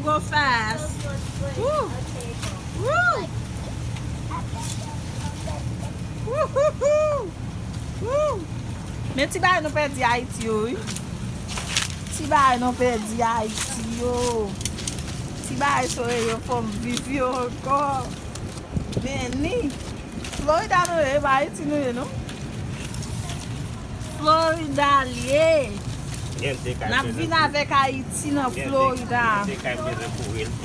go fast. Woo. Woo. Woo. Woo. Mais tu vas nous perdre Haïti, oui. Tu vas nous perdre Haïti, yo. Tu vas sur yo forme vivre encore. Mais ni. Florida nous est Haïti nous, non? Florida lié. N'a venu avec Haïti dans Florida.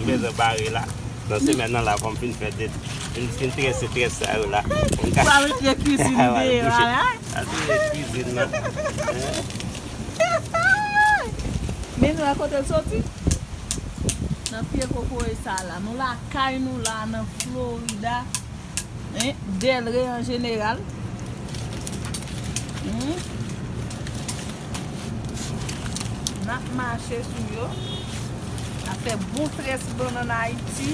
Il est barré là. Dans ce maintenant là, comme une fête, une très là. On va mettre la cuisine là. Cuisine là. Mais nous à côté de sorti. Dans pied coco et ça là. Nous la caille nous là dans Florida. Hein, Delray en général. N'a marché sur yo. A fait bon 13 bon en Haïti.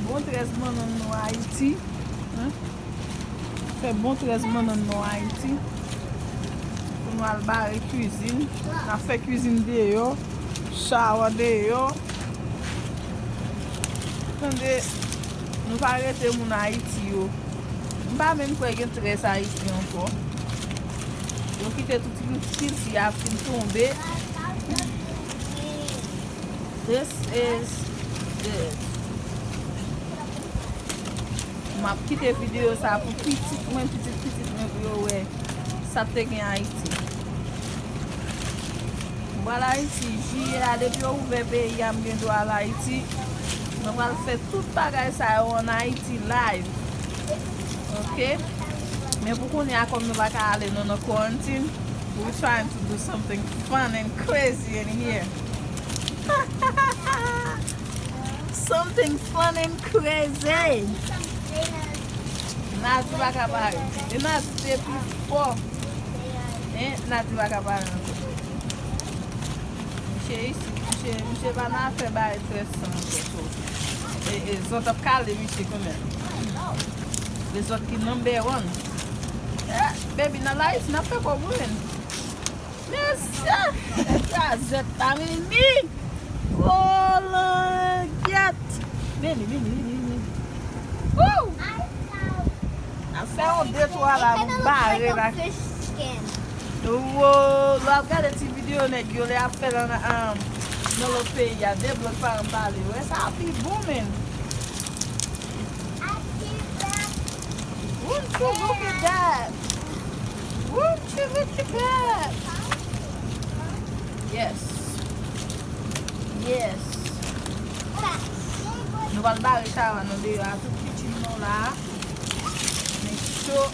Bon 13 bon en Haïti. Hein? Fait bon 13 bon en Haïti. Pour nous aller barrer cuisine. A fait cuisine de yo. Shower de yo. Attendez, nous pas arrêter mon Haïti yo. On pas même quoi gen 13 Haïti encore. On quitte tout petit si a fin tomber. This is it. Ma petite vidéo ça pour petit mais ouais. Ça te gagne Haïti. Voilà ici, j'ai là depuis ouvert pays am gen do à Haïti. On va faire tout bagay ça en Haïti live. OK? Mais pour qu'on y a comme nous va aller dans nos quarantine, we're trying to do something fun and crazy in here. Something fun and crazy. Nati va acabar. E nati te plus fort. Nati va acabar. Monsieur va na faire bail très simple. Et ils ont calé monsieur quand même. Les autres qui number one. Baby na life na fait quoi women. Yes. Ça c'est terminé. Oh le get. Vini. Woo! A fait un détour là, vous barrez là. Wow, là regardez cette vidéo nèg yo les a fait dans le pays, il y a des blocs par en parler. Ouais, ça a fait booming. Won't you look at that? Won't you look at that? Yes. Nous allons barrer ça nous dire à tout petit nom là. Mais chaud.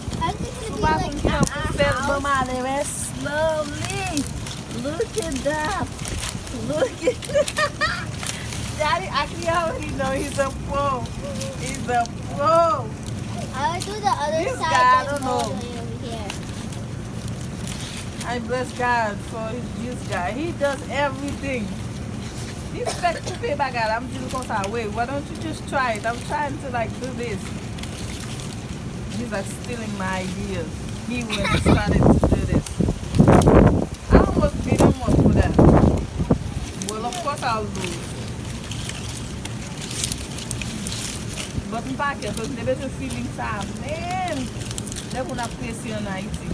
Tu vas continuer pour faire le mal et slowly. Look at that. Daddy, actually already know he's a pro. I'll do the other This side. guy, I that's don't know. over here. I bless God for this guy. He does everything. This fact to pay back. I'm just going to wait. Why don't you just try it? I'm trying to like do this. He's like stealing my ideas. He when he started to do this. I almost beat him up for that. Well, of course I'll lose. But I'm back here because the better feeling time. Man, they're going to place here in Haiti.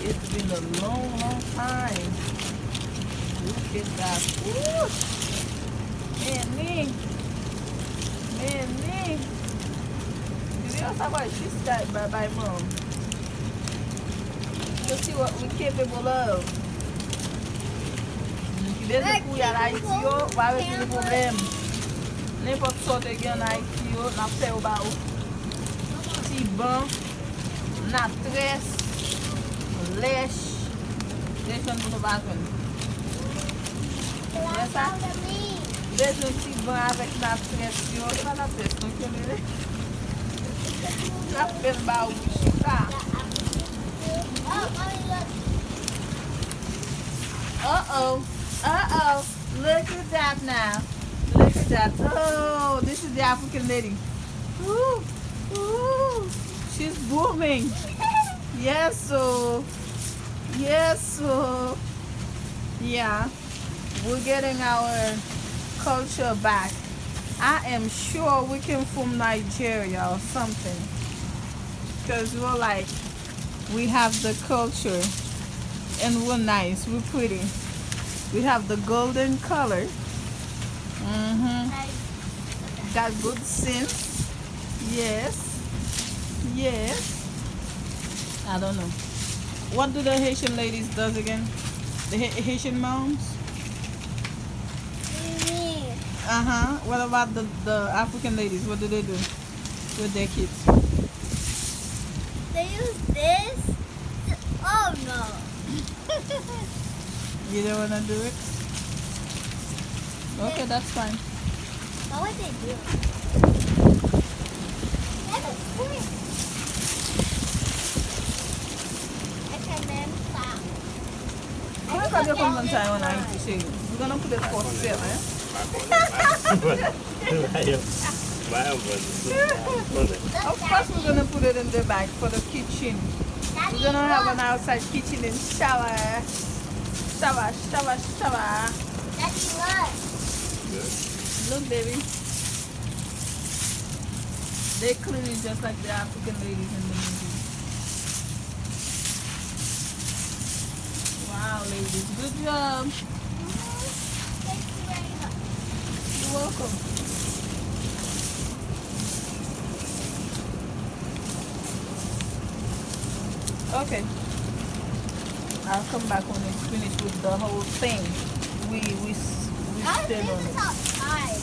It's been a long time. Look at that. Ooh. Man. Did you also about this guy by mom? You see what we're capable of. There's a couille à Haïti, va avec le problème. N'importe sorte de en Haïti, n'a fait au bas. Petit banc, n'a tresse, lèche. Les gens ne vont pas faire. C'est ça? Des petits bancs avec la tresse, c'est pas la tresse, donc la fait le bas ou ça. Uh-oh. Look at that now. Look at that. Oh, this is the African lady. Ooh. She's booming. Yes, so. Yeah. we're getting our culture back. I am sure we came from Nigeria or something. Because we're like, we have the culture and we're nice, we're pretty. We have the golden color. Got good sense. Yes. Yes. I don't know. What do the Haitian ladies does again? The Haitian moms? Me. What about the African ladies? What do they do with their kids? They use this. Oh no. You don't wanna do it? Okay, that's fine. What would they do? That's a twist. I can then stop. I'm gonna come one time when I eat to see you. We're gonna put it for sale, eh? Of course we're gonna put it in the bag for the kitchen. Daddy, We're gonna have look. an outside kitchen and shower. Shower. Daddy, look. Look, baby. They clean it just like the African ladies in the movie. Wow, ladies. Good job. Thank you very much. You're welcome. Okay. I'll come back when it's finished with the whole thing. We Our still on is it. outside.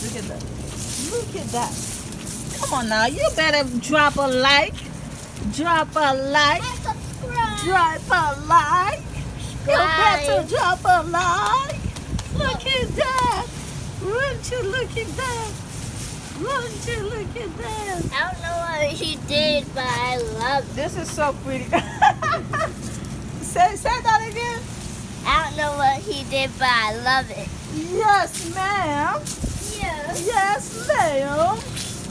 Look at that. Look at that. Come on now. You better drop a like. Drop a like. And subscribe. Drop a like. You better Guys. drop a like. Look at that. Won't you look at that? Won't you look at that? I don't know what he did, but I love it. This is so pretty. say that again. I don't know what he did, but I love it. Yes, ma'am. Yeah. Yes, ma'am.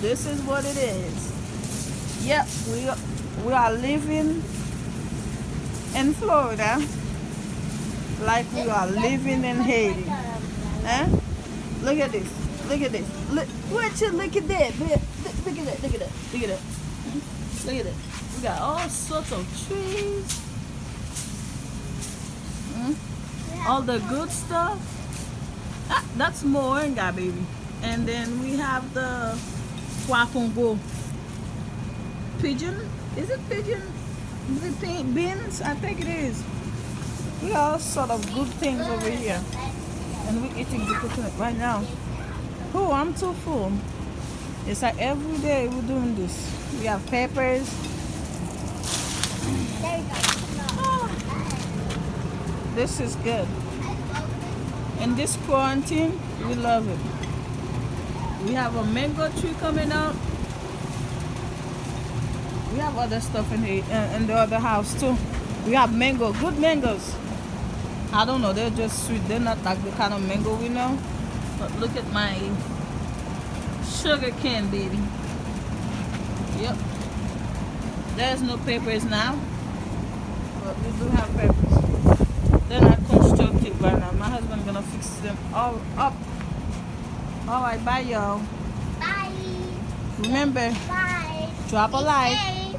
This is what it is. Yep, we are living in Florida like we are living in Haiti. Huh? Look at this. Look at this. Look, won't you look at that? Look at that. Look at that. Look at that. Look at that. We got all sorts of trees. All the good stuff. Ah, that's moringa, baby. And then we have the guapongo. Pigeon? Is it pigeon? Is it beans? I think it is. We got all sort of good things over here. And we're eating the coconut right now. Oh, I'm too full. It's like every day we're doing this. We have peppers. There you go. Ah, this is good. In this quarantine, we love it. We have a mango tree coming up. We have other stuff in the other house too. We have mango, good mangoes. I don't know, they're just sweet. They're not like the kind of mango we know. But look at my sugar cane, baby. Yep. There's no peppers now, but we do have peppers. They're not constructive right now. My husband's gonna fix them all up. All right, bye, y'all. Bye. Remember, Bye. drop a Be like. safe.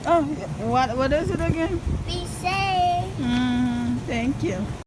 Oh, what is it again? Be safe. Thank you.